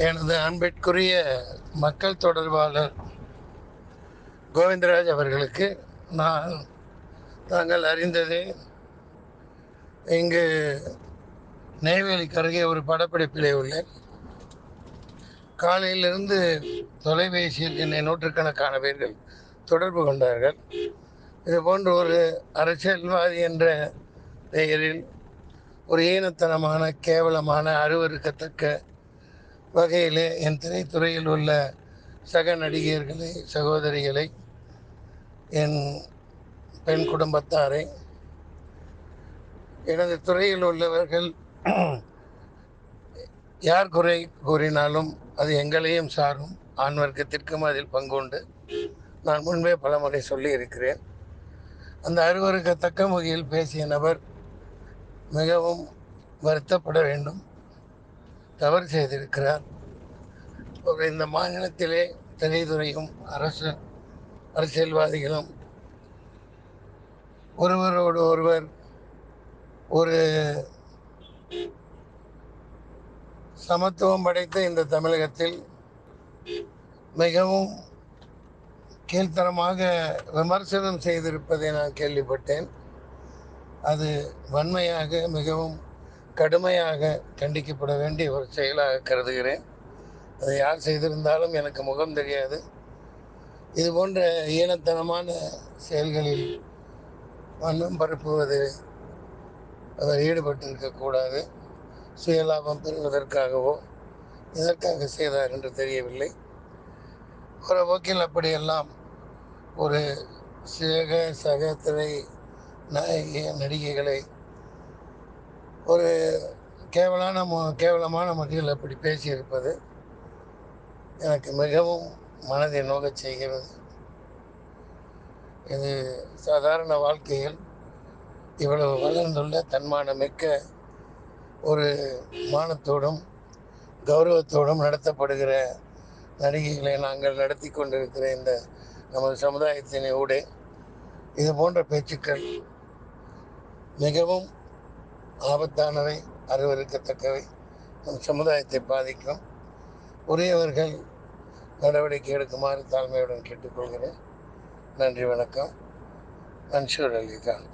எனது அன்பிற்குரிய மக்கள் தொடர்பாளர் கோவிந்தராஜ் அவர்களுக்கு நான் தாங்கள் அறிந்ததே இங்கு நெய்வேலிக்கு அருகே ஒரு படப்பிடிப்பிலே உள்ளேன். காலையிலிருந்து தொலைபேசியில் என்னை நூற்றுக்கணக்கான பேர்கள் தொடர்பு கொண்டார்கள். இதுபோன்ற ஒரு அரசியல்வாதி என்ற பெயரில் ஒரு ஈனத்தனமான, கேவலமான, அருவருக்கத்தக்க வகையிலே என் திரைத்துறையில் உள்ள சக நடிகர்களை, சகோதரிகளை, என் பெண் குடும்பத்தாரை, எனது துறையில் உள்ளவர்கள் யார் குறை கூறினாலும் அது எங்களையும் சாரும். ஆண் வர்க்கத்திற்கும் அதில் பங்குண்டு. நான் முன்பே பலமுறை சொல்லி இருக்கிறேன். அந்த அருவருக்கத்தக்க வகையில் பேசிய நபர் மிகவும் வருத்தப்பட வேண்டும். தவறு செய்திருக்கிறார். இந்த மாநிலத்திலே திரைத்துறையும் அரசியல்வாதிகளும் ஒருவரோடு ஒருவர் ஒரு சமத்துவம் படைத்த இந்த தமிழகத்தில் மிகவும் கீழ்த்தரமாக விமர்சனம் செய்திருப்பதை நான் கேள்விப்பட்டேன். அது வன்மையாக, மிகவும் கடுமையாக கண்டிக்கப்பட வேண்டிய ஒரு செயலாக கருதுகிறேன். அதை யார் செய்திருந்தாலும் எனக்கு முகம் தெரியாது. இது போன்ற ஈனத்தனமான செயல்களில் வண்ணம் பரப்புவது அவர் ஈடுபட்டிருக்கக்கூடாது. சுயலாபம் பெறுவதற்காகவோ எதற்காக செய்தார் என்று தெரியவில்லை. ஒரு போக்கில் அப்படியெல்லாம் ஒரு சக திரை நாயகி, நடிகைகளை ஒரு கேவலமான முறையில் அப்படி பேசியிருப்பது எனக்கு மிகவும் மனதை நோகச் செய்கிறது. இது சாதாரண வாழ்க்கையில் இவ்வளவு வளர்ந்துள்ள தன்மானமிக்க ஒரு மானத்தோடும் கௌரவத்தோடும் நடத்தப்படுகிற நடிகைகளை நாங்கள் நடத்தி கொண்டிருக்கிற இந்த நமது சமுதாயத்தின் ஊடே இது போன்ற பேச்சுக்கள் மிகவும் ஆபத்தானவை, அருவருக்கத்தக்கவை, நம் சமுதாயத்தை பாதிக்கும். உரியவர்கள் நடவடிக்கை எடுக்குமாறு தாழ்மையுடன் கேட்டுக்கொள்கிறேன். நன்றி, வணக்கம். மன்சூர் அலிகான்.